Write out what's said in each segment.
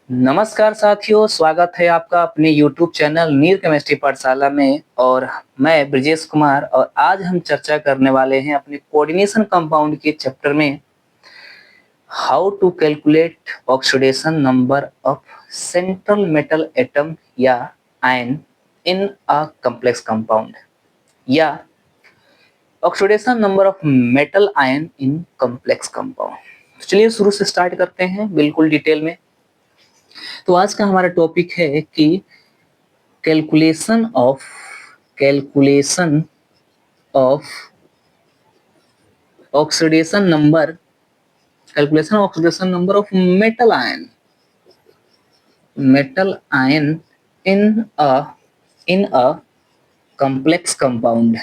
नमस्कार साथियों, स्वागत है आपका अपने YouTube चैनल नीर केमिस्ट्री पाठशाला में। और मैं ब्रजेश कुमार, और आज हम चर्चा करने वाले हैं अपने कोऑर्डिनेशन कंपाउंड के चैप्टर में how to calculate oxidation number of central metal atom या ion in a complex compound, या oxidation number of metal ion in complex compound. चलिए शुरू से स्टार्ट करते हैं बिल्कुल डिटेल में। तो आज का हमारा टॉपिक है कि calculation of oxidation number of metal ion in a complex compound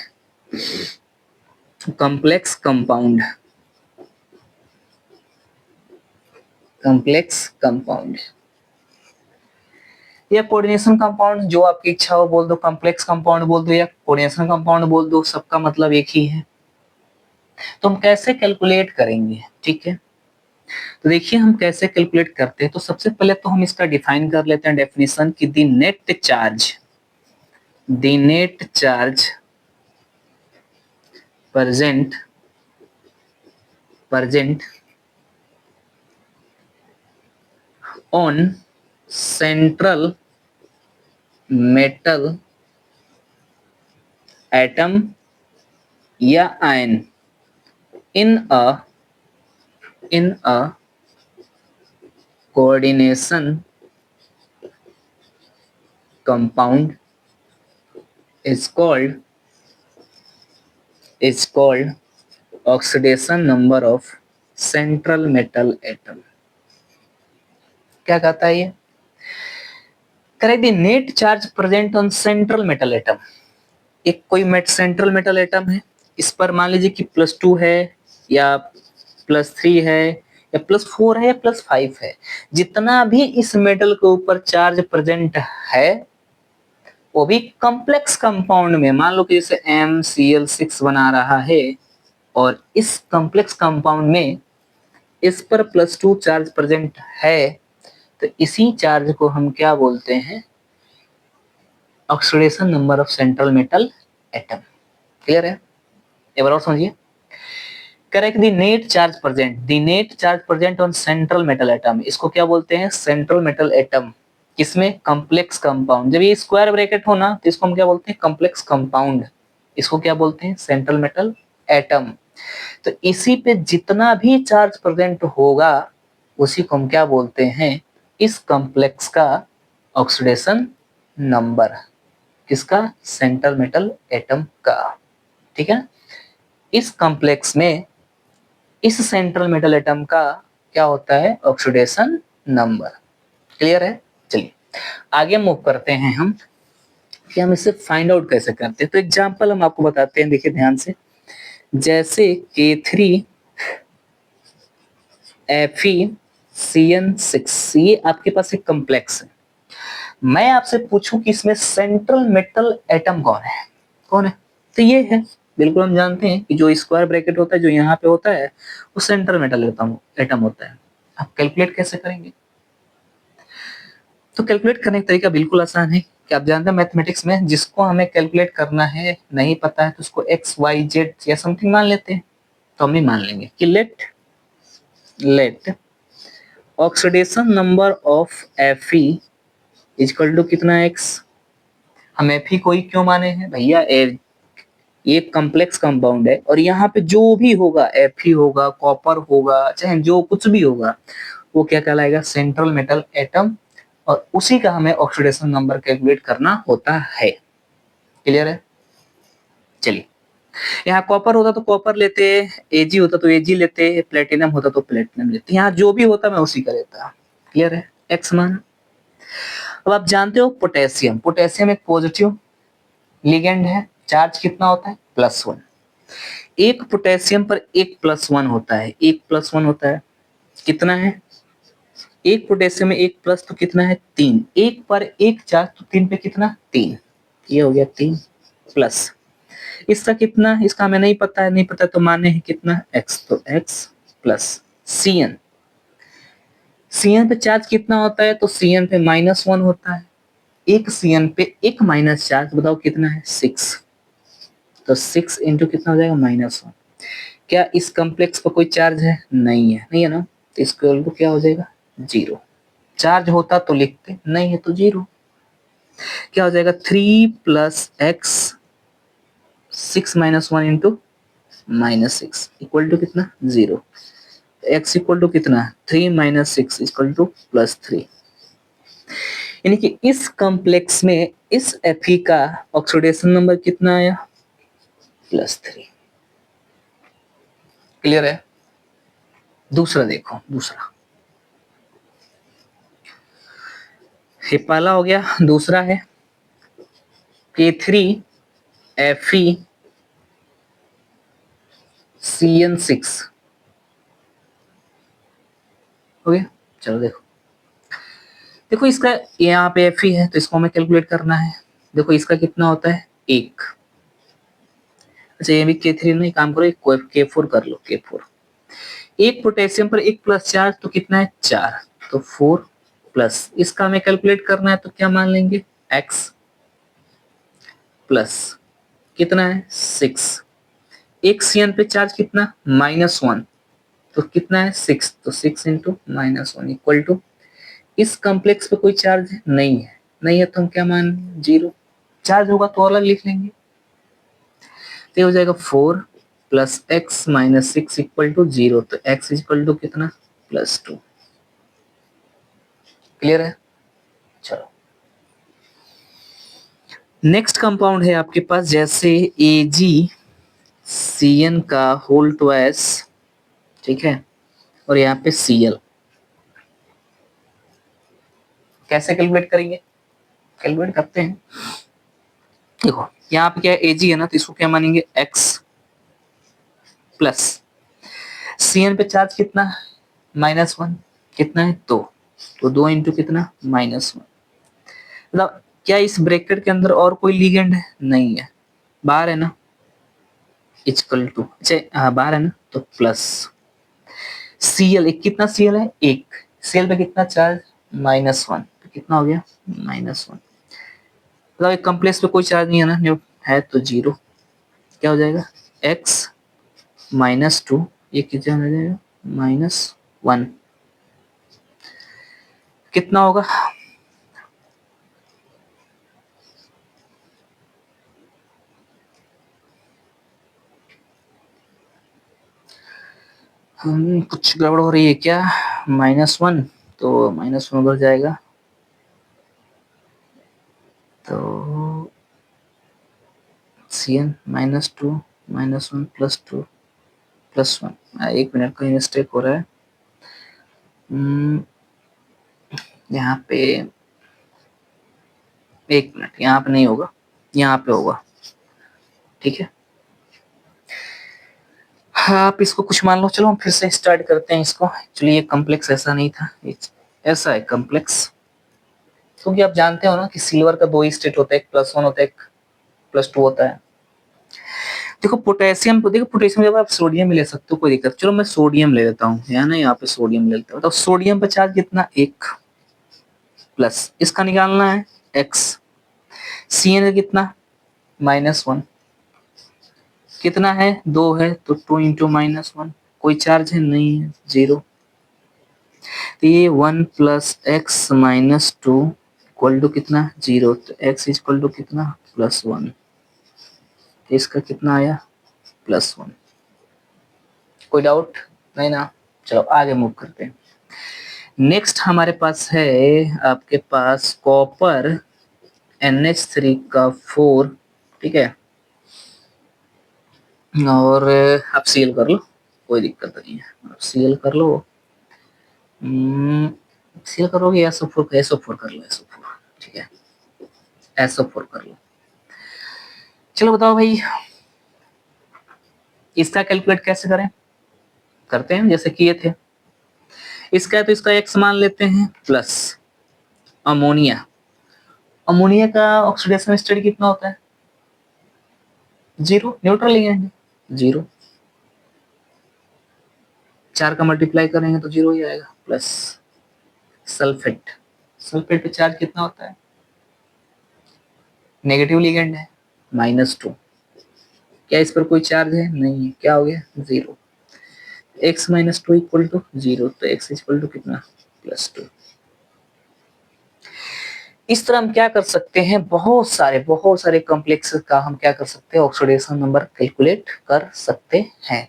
या कोऑर्डिनेशन कंपाउंड, जो आपकी इच्छा हो बोल दो, कॉम्प्लेक्स कंपाउंड बोल दो या कोऑर्डिनेशन कंपाउंड बोल दो, सबका मतलब एक ही है। तो हम कैसे कैलकुलेट करेंगे, ठीक है। तो देखिए हम कैसे कैलकुलेट करते हैं। तो सबसे पहले तो हम इसका डिफाइन कर लेते हैं डेफिनेशन कि the net charge present on central metal atom या ion in a coordination compound is called oxidation number of central metal atom। क्या कहता है ये? Correct, the net charge present on central metal atom. एक कोई central metal atom है, इस पर मान लीजिए कि +2 है या +3 है या +4 है या +5 है। जितना भी इस मेटल के ऊपर चार्ज प्रेजेंट है वो भी कॉम्प्लेक्स कंपाउंड में, मान लो कि जैसे MCl6 बना रहा है और इस कॉम्प्लेक्स कंपाउंड में इस पर +2 चार्ज प्रेजेंट है, तो इसी चार्ज को हम क्या बोलते हैं? Oxidation number of central metal atom. Clear है? एक बार और समझिए। Correct, the net charge present on central metal atom, इसको क्या बोलते हैं? Central metal atom. किसमें? Complex compound. जब ये स्क्वायर ब्रैकेट हो ना तो इसको हम क्या बोलते हैं? Complex compound. इसको क्या बोलते हैं? Central metal atom. तो इसी पे जितना भी चार्ज प्रेजेंट होगा उसी को हम क्या बोलते हैं? इस कॉम्प्लेक्स का ऑक्सीडेशन नंबर। किसका? सेंट्रल मेटल एटम का। ठीक है। इस कॉम्प्लेक्स में इस सेंट्रल मेटल एटम का क्या होता है? Oxidation number. क्लियर है? चलिए आगे मूव करते हैं हम कि हम इसे फाइंड आउट कैसे करते हैं। तो एग्जांपल हम आपको बताते हैं, देखिए ध्यान से। जैसे K3FeCN6, ये आपके पास एक कॉम्प्लेक्स है। मैं आपसे पूछूं कि इसमें सेंट्रल मेटल एटम कौन है? तो ये है। बिल्कुल हम जानते हैं कि जो स्क्वायर ब्रैकेट होता है, जो यहाँ पे होता है, वो सेंट्रल मेटल एटम होता है। आप कैलकुलेट कैसे करेंगे? तो कैलकुलेट करने का तरीका बिल्कुल आसान है कि आप जानते हैं मैथमेटिक्स में जिसको हमें कैलकुलेट करना है नहीं पता है तो उसको XYZ या समथिंग मान लेते हैं। तो हम भी मान लेंगे कि let oxidation number of Fe equal to कितना X। हम Fe को ही क्यों माने हैं भैया? ये कॉम्प्लेक्स कंपाउंड है और यहाँ पे जो भी होगा, Fe होगा, कॉपर होगा, चाहे जो कुछ भी होगा, वो क्या कहलाएगा? Central metal atom. और उसी का हमें ऑक्सीडेशन नंबर कैलकुलेट करना होता है। क्लियर है? चलिए, यहाँ कॉपर होता तो कॉपर लेते, Ag होता तो Ag लेते, प्लेटिनम होता तो प्लेटिनम लेते। यहाँ जो भी होता मैं उसी का लेता। क्लियर है? X मान। अब आप जानते हो पोटेशियम एक पॉजिटिव लिगेंड है। चार्ज कितना होता है? +1। एक पोटेशियम पर एक +1 होता है, कितना है? एक पोटेशियम में एक प्लस तो कितना है? 3। एक पर एक चार्ज तो 3 पे कितना? 3। ये हो गया 3 प्लस। इसका कितना? इसका हमें नहीं पता तो माने है कितना? X। तो X प्लस Cn पे चार्ज कितना होता है, तो Cn पे -1 होता है। एक Cn पे एक माइनस चार्ज, बताओ कितना है, 6। तो 6 इंटू कितना हो जाएगा, -1। क्या इस कॉम्प्लेक्स पर कोई चार्ज है, नहीं है, नहीं है ना, तो इसको इक्वल टू क्या हो जाएगा, 0। चार्ज होता तो लिखते, नहीं है तो 0। क्या हो जाएगा, 3 plus x, 6 minus 1 into -6 equal to कितना, 0। एक्स इक्वल टू कितना, 3 माइनस 6 इक्वल टू +3। यानी कि इस कॉम्प्लेक्स में इस Fe का ऑक्सीडेशन नंबर कितना आया, +3। क्लियर है। दूसरा देखो, दूसरा, ये पहला हो गया, दूसरा है K3Fe CN6 हो गया। चलो देखो, देखो इसका यहाँ पे Fe है तो इसको हमें कैलकुलेट करना है। देखो इसका कितना होता है, 1। अच्छा ये भी K3 नहीं, काम करो K4 कर लो, K4। एक पोटेशियम पर एक प्लस चार्ज तो कितना है, 4। तो 4 प्लस इसका हमें कैलकुलेट करना है तो क्या मान लेंगे, x प्लस कितना है, 6। एक Cn पे चार्ज कितना, -1, तो कितना है, 6। तो 6 इंटू -1 इक्वल टू, इस कॉम्प्लेक्स पे कोई चार्ज है, नहीं है, नहीं है तो हम क्या मान, 0। चार्ज होगा तो अलग लिख लेंगे, तो हो जाएगा 4 plus x minus 6 equal to 0। तो x इक्वल टू कितना, +2। क्लियर है। चलो नेक्स्ट कंपाउंड है आपके पास, जैसे AgCN का होल ट्वाइस, ठीक है, और यहाँ पे Cl। कैसे कैलकुलेट करेंगे, कैलकुलेट करते हैं। देखो यहाँ पे क्या है, Ag है ना, तो इसको क्या मानेंगे, x प्लस Cn पे चार्ज कितना, -1, कितना है, 2। तो 2 इंटू कितना, -1। मतलब क्या इस ब्रैकेट के अंदर और कोई लिगेंड है, नहीं है, बाहर है ना, इक्वल टू, अच्छा हाँ बाहर है ना, तो प्लस Cl, एक कितना Cl है, एक। Cl पे कितना चार्ज, -1, तो कितना हो गया, -1। मतलब एक कॉम्प्लेक्स पे कोई चार्ज नहीं है ना, जो है तो 0। क्या हो जाएगा, x -2, ये कितना हो जाएगा, -1, कितना होगा, कुछ गड़बड़ हो रही है क्या, -1, तो -1 उधर जाएगा, तो Cn -2 -1 +2 +1, 1 मिनट का मिस्टेक हो रहा है। यहाँ पे 1 मिनट, यहाँ पे नहीं होगा, यहाँ पे होगा, ठीक है। हाँ, आप इसको कुछ मान लो, चलो हम फिर से स्टार्ट करते हैं इसको। एक्चुअली ये कॉम्प्लेक्स ऐसा नहीं था, ऐसा है कॉम्प्लेक्स, क्योंकि आप जानते हो ना कि सिल्वर का 2 ही स्टेट होता है, एक +1 होता है, एक +2 होता है। देखो पोटेशियम, देखो पोटेशियम जब आप सोडियम ले सकते हो, कोई दिक्कत, चलो मैं सोडियम ले लेता हूँ, यहाँ ना, यहाँ पे सोडियम ले लेता हूँ। तो सोडियम पर चार्ज कितना, 1 प्लस इसका निकालना है x। Cn का कितना, -1, कितना है, 2 है, तो 2 इंटू -1, कोई चार्ज है, नहीं है, 0। तो ये 1 प्लस एक्स -2 इक्वल टू कितना, 0। तो x इक्वल टू कितना, +1। इसका कितना आया, +1। कोई डाउट नहीं ना, चलो आगे मूव करते हैं। नेक्स्ट हमारे पास है, आपके पास कॉपर NH3 का 4, ठीक है, और आप सीएल कर लो, कोई दिक्कत नहीं है, आप सीएल कर लो। सीएल करोगे, SO4 कर लो, SO4, ठीक है, SO4 कर लो। चलो बताओ भाई, इसका कैलकुलेट कैसे करें, करते हैं जैसे किए थे। इसका है तो इसका x मान लेते हैं, प्लस अमोनिया। अमोनिया का ऑक्सीडेशन स्टेट कितना होता है, 0, न्यूट्रल लिगेंड, 0। 4 का मल्टीप्लाई करेंगे तो 0 ही आएगा, प्लस सल्फेट, सल्फेट पे चार्ज कितना होता है? नेगेटिव लिगेंड है, -2। क्या इस पर कोई चार्ज है? नहीं है, क्या हो गया? 0। x - 2 इक्वल टू 0, तो x इक्वल टू कितना? +2। इस तरह हम क्या कर सकते हैं, बहुत सारे कॉम्प्लेक्सेस का हम क्या कर सकते हैं, ऑक्सीडेशन नंबर कैलकुलेट कर सकते हैं।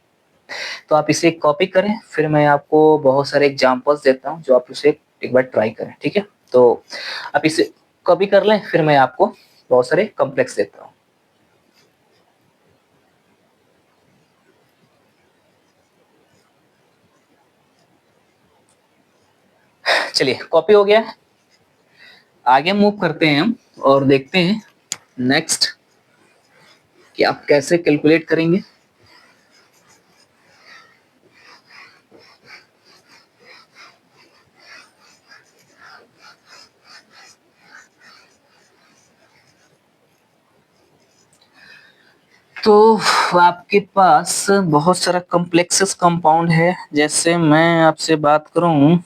तो आप इसे कॉपी करें, फिर मैं आपको बहुत सारे एग्जांपल्स देता हूं जो आप उसे एक बार ट्राई करें, ठीक है? तो आप इसे कॉपी कर लें, फिर मैं आपको बहुत सारे कॉम्प्लेक्स देता हूं। चलिए, कॉपी हो गया, आगे मूव करते हैं हम और देखते हैं नेक्स्ट कि आप कैसे कैलकुलेट करेंगे। तो आपके पास बहुत सारा कॉम्प्लेक्सेस कंपाउंड है, जैसे मैं आपसे बात करूं,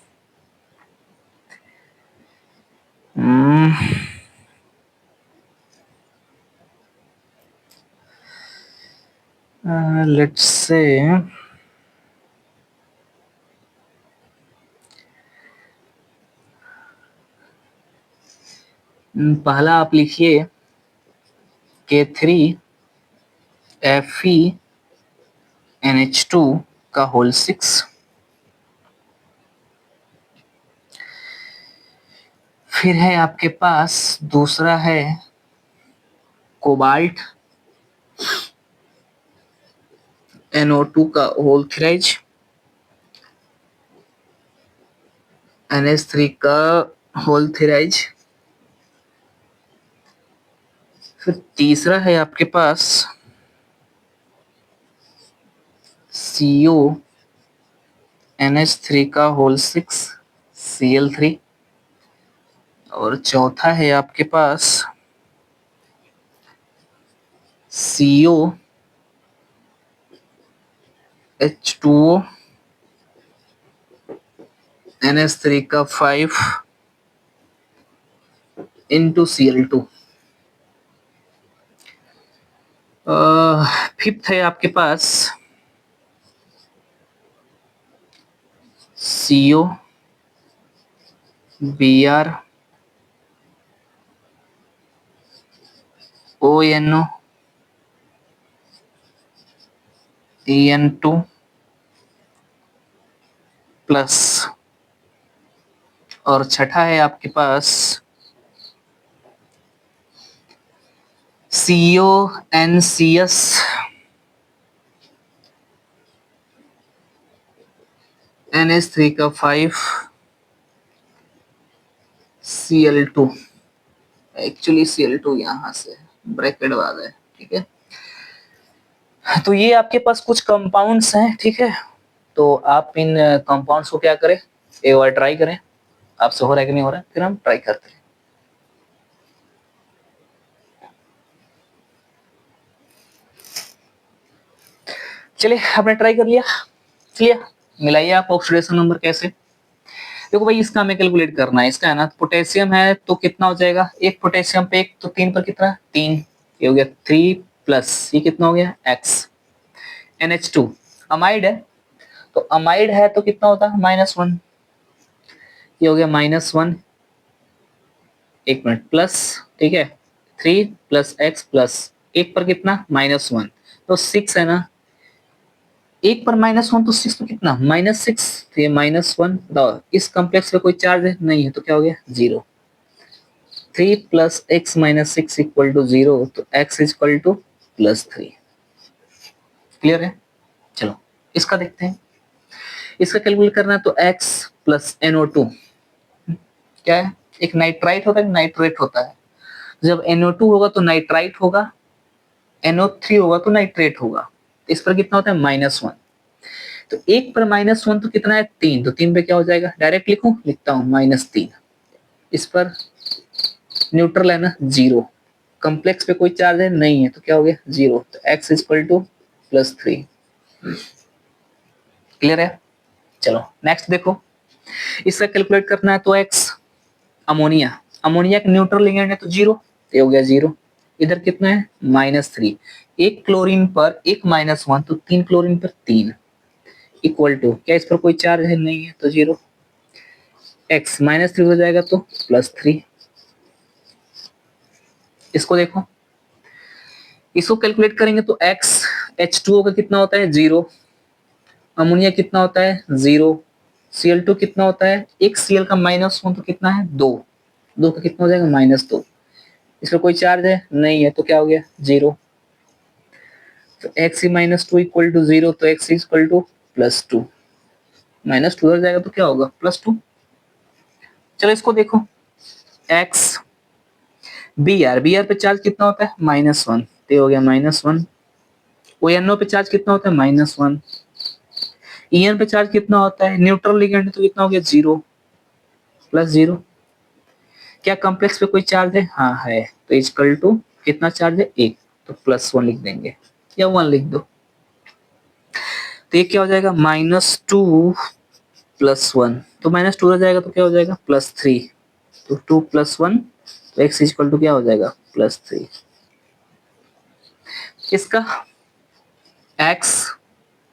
लेट्स से पहला आप लिखिए K3FeNH2 का होल 6। फिर है आपके पास दूसरा है कोबाल्ट NO2 का होल थ्राइज, NH3 का होल थ्राइज। फिर तीसरा है आपके पास CONH3 का होल 6 Cl3। और चौथा है आपके पास COH2O NH3 का 5 into Cl2। फिफ्थ है आपके पास CO Br ONO En2 plus. और छठा है आपके पास CONCS NH3 का 5 Cl2। एक्चुअली Cl2 यहाँ से ब्रैकेट वाला है, ठीक है? तो ये आपके पास कुछ कंपाउंड्स हैं, ठीक है? तो आप इन कंपाउंड्स को क्या करें, एक बार ट्राई करें, आपसे हो रहा है कि नहीं हो रहा है, फिर हम ट्राई करते हैं। चलिए, आपने ट्राई कर लिया, चलिए मिलाइए आप ऑक्सीडेशन नंबर कैसे। देखो भाई, इसका हमें कैलकुलेट करना है, इसका है ना, पोटेशियम है तो कितना हो जाएगा, एक पोटेशियम पे एक, तो 3 पर कितना, 3, ये हो गया 3 प्लस ये कितना हो गया x। NH2 अमाइड है, तो अमाइड है तो कितना होता है, -1, ये हो गया -1, एक मिनट प्लस, ठीक है, 3 प्लस x प्लस एक पर कितना, -1, तो 6 है ना, एक पर -1 तो 6 तो कितना, -6, तो ये -1। इस कॉम्प्लेक्स पे कोई चार्ज है नहीं है, तो क्या हो गया, 0। 3 plus x minus 6 equal to 0, तो x इक्वल टू +3। क्लियर है? चलो इसका देखते हैं, इसका कैलकुलेट करना है, तो x प्लस NO2 क्या है, एक नाइट्राइट होता है, नाइट्रेट होता है। जब NO2 होगा तो नाइट्राइट होगा, NO3 होगा तो नाइट्रेट होगा। इस पर कितना होता है, -1, तो एक पर -1 तो कितना है, 3, तो 3 पे क्या हो जाएगा, डायरेक्ट लिखूं, लिखता हूं -3। इस पर न्यूट्रल है ना, 0, कॉम्प्लेक्स पे कोई चार्ज है नहीं है, तो क्या हो गया, 0, तो x इक्वल टू +3। क्लियर है? चलो नेक्स्ट देखो, इसका कैलकुलेट करना है तो x अमोनिया, अमोनिया का न्यूट्रल लिगेंड है तो 0, ये हो गया 0। इधर कितना है -3, एक क्लोरीन पर एक -1 तो 3 क्लोरीन पर 3 इक्वल टू, क्या इस पर कोई चार्ज है नहीं है तो 0, x -3 हो जाएगा तो +3। इसको देखो, इसको कैलकुलेट करेंगे तो x H2O का कितना होता है 0, अमोनिया कितना होता है 0, Cl2 कितना होता है, एक Cl का -1 तो कितना है 2, 2 का कितना हो जाएगा -2, इसमें कोई चार्ज है नहीं है तो क्या हो गया 0, तो x -2 इक्वल टू 0, तो x इक्वल टू +2, -2 हो जाएगा तो क्या होगा +2। चलो इसको देखो, x Br पे चार्ज कितना होता है -1, तो हो गया -1, ONO पे चार्ज कितना होता है -1, En पे चार्ज कितना होता है, न्यूट्रल लिगेंड तो कितना हो गया 0 +0, क्या कॉम्प्लेक्स पे कोई चार्ज है, हाँ है, तो इक्वल टू कितना चार्ज है 1, तो +1 लिख देंगे या 1 लिख दो, तो ये क्या हो जाएगा -2 +1, तो -2 हो जाएगा तो क्या हो जाएगा +3, तो 2 + 1, तो x इक्वल टू क्या हो जाएगा +3। इसका x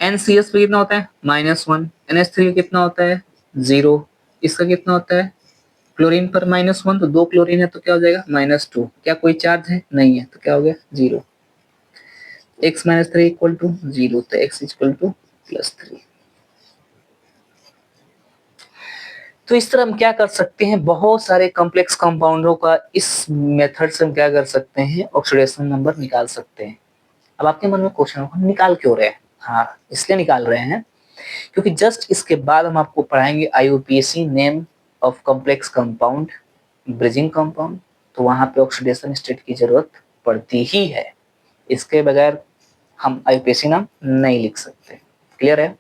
NCS पे कितना होता है -1, NH3 कितना होता है 0, इसका कितना होता है क्लोरीन पर -1, तो 2 क्लोरीन है तो क्या हो जाएगा -2, क्या कोई चार्ज है नहीं है तो क्या हो गया 0, x -3 इक्वल टू 0, तो x इक्वल टू +3। तो इस तरह हम क्या कर सकते हैं, बहुत सारे कॉम्प्लेक्स कंपाउंडों का इस मेथड से हम क्या कर सकते हैं, ऑक्सीडेशन नंबर निकाल सकते हैं। अब आपके मन में क्वेश्चन होगा निकाल क्यों रहे हैं, हाँ इसलिए निकाल रहे हैं क्योंकि जस्ट इसके बाद हम आपको पढ़ाएंगे IUPAC name of complex compound, bridging compound, तो वहां पे ऑक्सीडेशन स्टेट की जरूरत पड़ती ही है, इसके बगैर हम IUPAC नाम नहीं लिख सकते। क्लियर है?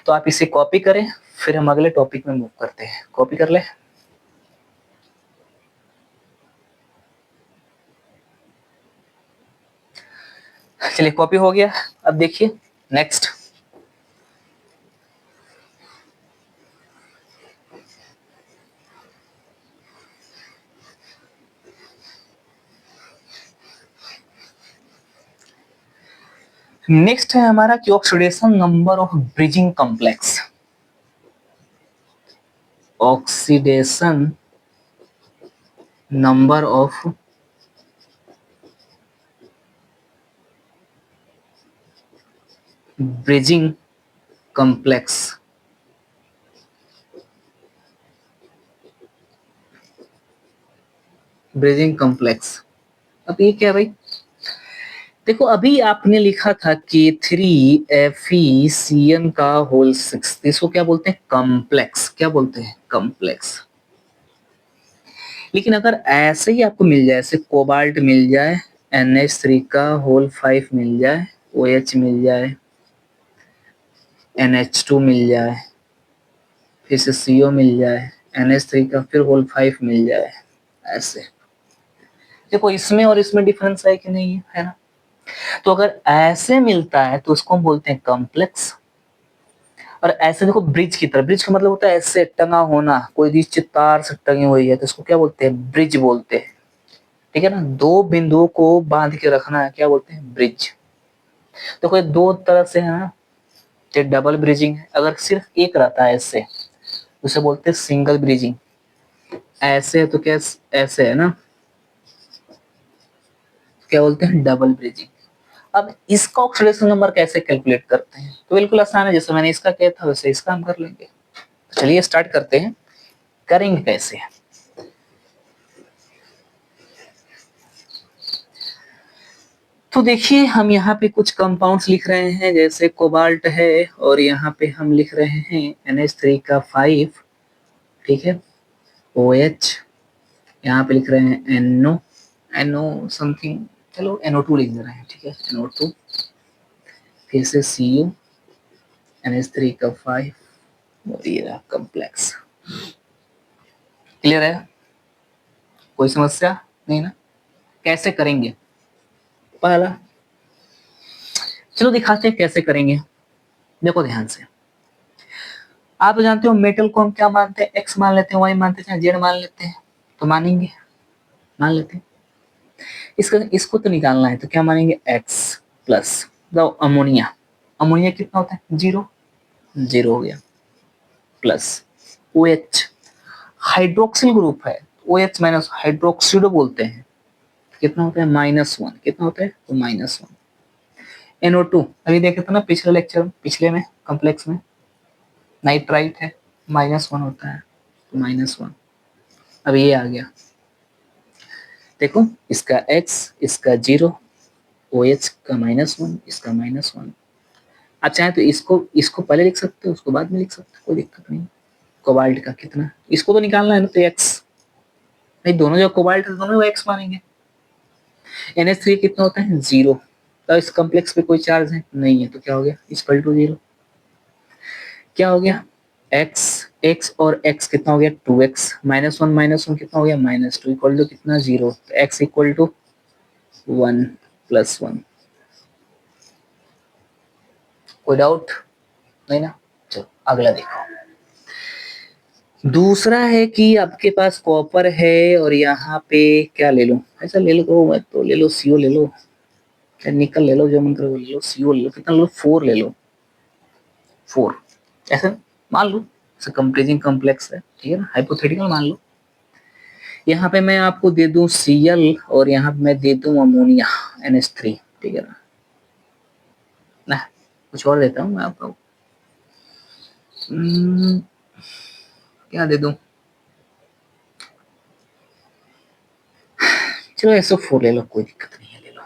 तो आप इसे कॉपी करें, फिर हम अगले टॉपिक में मूव करते हैं। कॉपी कर ले, चलिए कॉपी हो गया। अब देखिए नेक्स्ट, नेक्स्ट है हमारा कि oxidation number of bridging complex, oxidation number of bridging complex, bridging complex. अब ये क्या है भाई, देखो अभी आपने लिखा था कि 3FeCN का होल 6, इसको क्या बोलते हैं कॉम्प्लेक्स, क्या बोलते हैं कॉम्प्लेक्स। लेकिन अगर ऐसे ही आपको मिल जाए, ऐसे कोबाल्ट मिल जाए, NH3 का होल 5 मिल जाए, OH मिल जाए, NH2 मिल जाए, फिर से CO मिल जाए, NH3 का फिर होल 5 मिल जाए, ऐसे देखो इसमें और इसमें डिफरेंस है कि नहीं है ना। तो अगर ऐसे मिलता है तो उसको हम बोलते हैं कॉम्प्लेक्स, और ऐसे देखो ब्रिज की तरह, ब्रिज का मतलब होता है ऐसे टंगा होना, कोई चीज तार से टंगी हुई है तो इसको क्या बोलते हैं ब्रिज बोलते हैं, ठीक है ना। दो बिंदुओं को बांध के रखना है क्या बोलते हैं ब्रिज। तो कोई दो तरह से है ना, ये डबल ब्रिजिंग है। अगर सिर्फ एक रहता है ऐसे, उसे बोलते हैं सिंगल ब्रिजिंग। ऐसे है तो क्या ऐसे है ना, क्या बोलते हैं डबल ब्रिजिंग। अब इसका ऑक्सीडेशन नंबर कैसे कैलकुलेट करते हैं, तो बिल्कुल आसान है, जैसे मैंने इसका किया था वैसे इसका हम कर लेंगे। तो चलिए स्टार्ट करते हैं, करेंगे कैसे। तो देखिए हम यहाँ पे कुछ कंपाउंड्स लिख रहे हैं, जैसे कोबाल्ट है, और यहाँ पे हम लिख रहे हैं NH3 का 5, ठीक है, OH, यहाँ पे लिख रहे हैं NO समथिंग, चलो NO2 लिख दे रहे हैं, ठीक है NO2, फिर से CU, NH3 का 5, और ये रहा कॉम्प्लेक्स। क्लियर है, कोई समस्या नहीं ना। कैसे करेंगे, पहला चलो दिखाते हैं कैसे करेंगे। देखो ध्यान से, आप तो जानते हो मेटल को हम क्या मानते हैं, एक्स मान लेते हैं, वाई मानते हैं, जेड मान लेते हैं, तो मानेंगे, मान लेते हैं। इसको तो निकालना है, तो क्या मानेंगे, एक्स प्लस अमोनिया, अमोनिया कितना होता है, 0, 0 हो गया, plus O H, hydroxyl group है, ओ एच माइनस हाइड्रोक्सिडो बोलते हैं, कितना होता है, -1, कितना होता है, तो -1। NO2 अभी देखे थे ना पिछले लेक्चर में, पिछले में कॉम्प्लेक्स में, नाइट्राइट है, -1 होता है, तो -1। अब ये आ गया, देखो इसका x, इसका 0, OH का -1, इसका -1। आप चाहे तो इसको पहले लिख सकते हो, उसको बाद में लिख सकते हो, कोई दिक्कत नहीं। कोबाल्ट का कितना, इसको तो निकालना है ना, तो x, नहीं दोनों जो कोबाल्ट है दोनों x मानेंगे। NH3 कितना होता है, 0। तो इस कॉम्प्लेक्स पे कोई चार्ज है नहीं है, तो क्या हो गया, इक्वल टू 0। क्या हो गया, x और x कितना हो गया, 2x, -1 कितना हो गया, -2, इक्वल टू कितना, 0। तो x इक्वल टू 1 + 1। कोई डाउट नहीं ना, चलो अगला देखो। दूसरा है कि आपके पास कॉपर है और यहाँ पे क्या ले लो, ऐसा ले लो, मत तो ले लो, CO ले लो, निकल ले लो, जो मन करे ले लो, CO ले लो, कितना लो, 4 ले लो, 4 ऐसा मान लो, कंपेरिजन कॉम्प्लेक्स है, ठीक है ना, हाइपोथेटिकल मान लो। यहाँ पे मैं आपको दे दूं Cl और यहाँ पे मैं दे दूं अमोनिया NH3, ठीक है ना, कुछ और देता हूँ मैं आपको, क्या दे दूं, चलो SO4 ले लो, कोई दिक्कत नहीं है, ले लो।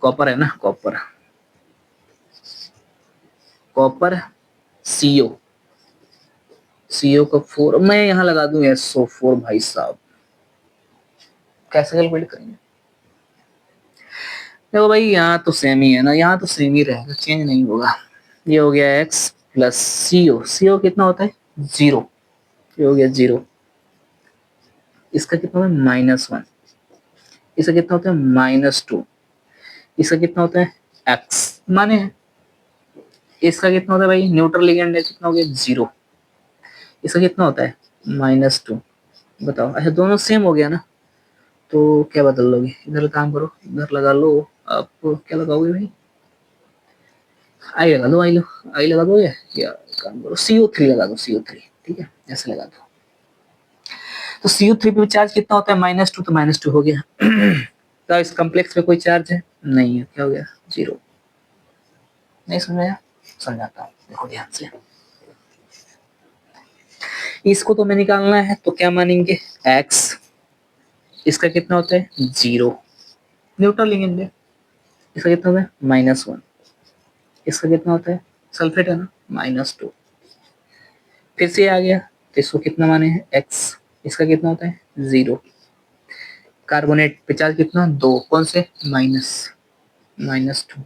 कॉपर है ना, कॉपर, कॉपर CO, CO का 4, मैं यहाँ लगा दूं SO4 भाई साहब, कैसे कैलकुलेट करेंगे, देखो भाई यहाँ तो सेम ही है ना, यहाँ तो सेम ही रहेगा, चेंज नहीं होगा। ये हो गया x प्लस CO कितना होता है, 0, ये हो गया 0, इसका कितना होता है, -1, इसका कितना होता है, -2, इसका कितना होता है, x माने है, इसका कितना होता है भाई, न्यूट्रल लिगेंड है, कितना हो गया, 0, इसका कितना होता है, -2, बताओ, अच्छा दोनों सेम हो गया ना, तो क्या बदल लोगे, इधर काम करो, इधर लगा लो, आप क्या लगाओगे भाई, आई लगा दो, आई लगा दो, या काम करो, CO3 लगा दो, CO3, ठीक है, ऐसे लगा दो। तो CO3 पे चार्ज कितना होता है, -2, तो -2 हो गया। तो इस कॉम्प्लेक्स पे कोई चार्ज है नहीं है, क्या हो गया, 0। नहीं समझाया, समझाता हूँ, देखो ध्यान से, इसको तो मैं निकालना है, तो क्या मानेंगे, x, इसका कितना होता है, 0, न्यूट्रल लिगेंड है, इसका कितना होता है, -1, इसका कितना होता है, सल्फेट है ना, -2, फिर से आ गया, तो इसको कितना माने हैं, x, इसका कितना होता है, 0, कार्बोनेट पे चार्ज कितना, 2, कौन से, -2,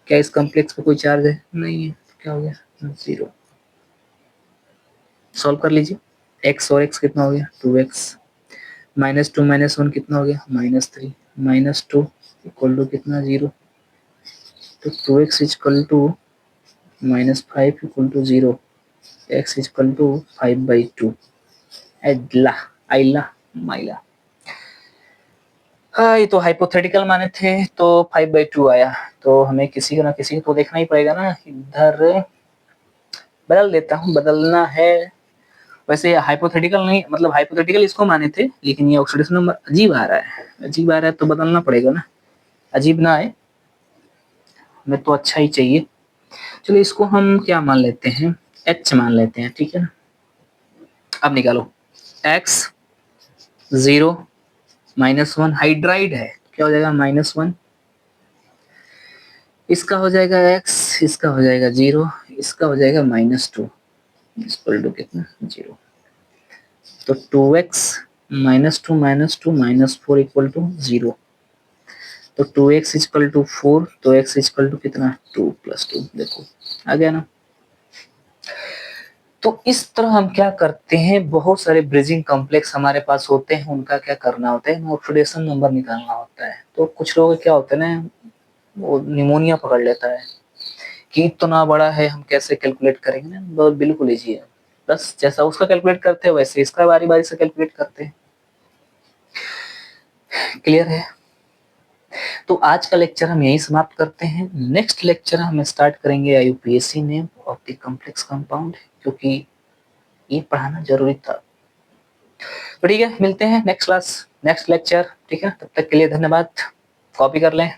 क्या इस कॉम्प्लेक्स पे कोई चार्ज है नहीं है, तो क्या हो गया, 0। सॉल्व कर लीजिए, x और x कितना हो गया, 2x, -2 -1 कितना हो गया, -3, -2 इक्वल टू कितना, 0, तो 2x equal to -5 equal to 0, x equal to 5/2, एडला आइला माइला। हाँ, ये तो हाइपोथेटिकल माने थे, तो 5/2 आया, तो हमें किसी को ना किसी को तो देखना ही पड़ेगा ना, इधर बदल देता हूँ, बदलना है, वैसे हाइपोथेटिकल नहीं, मतलब हाइपोथेटिकल इसको माने थे, लेकिन ये ऑक्सीडेशन नंबर अजीब आ रहा है, अजीब आ रहा है, तो बदलना पड़ेगा ना, अजीब ना आए, हमें तो अच्छा ही चाहिए। चलो इसको हम क्या मान लेते हैं, H मान लेते हैं, ठीक है ना। अब निकालो, x 0 -1, हाइड्राइड है, क्या हो जाएगा, -1, इसका हो जाएगा x, इसका हो जाएगा 0, इसका हो जाएगा -2, इक्वल टू कितना, 0, तो 2x -2 -2 -4 इक्वल टू 0, तो 2x इक्वल टू 4, तो x इक्वल टू कितना, 2 + 2, देखो आ गया ना। तो इस तरह हम क्या करते हैं, बहुत सारे ब्रिजिंग कॉम्प्लेक्स हमारे पास होते हैं, उनका क्या करना होता है, ऑक्सीडेशन नंबर निकालना होता है। तो कुछ लोग क्या होते हैं ना, वो निमोनिया पकड़ लेता है कि इतना बड़ा है हम कैसे कैलकुलेट करेंगे ना, बहुत बिल्कुल इजी है, बस जैसा उसका कैलकुलेट करते हैं वैसे इसका बारी बारी से कैलकुलेट करते हैं। क्लियर है? तो आज का लेक्चर हम यही समाप्त करते हैं। नेक्स्ट लेक्चर हम स्टार्ट करेंगे IUPAC name of the complex compound, क्योंकि ये पढ़ाना जरूरी था। तो ठीक है, मिलते हैं नेक्स्ट क्लास, नेक्स्ट लेक्चर। ठीक है, तब तक के लिए धन्यवाद। कॉपी कर लें।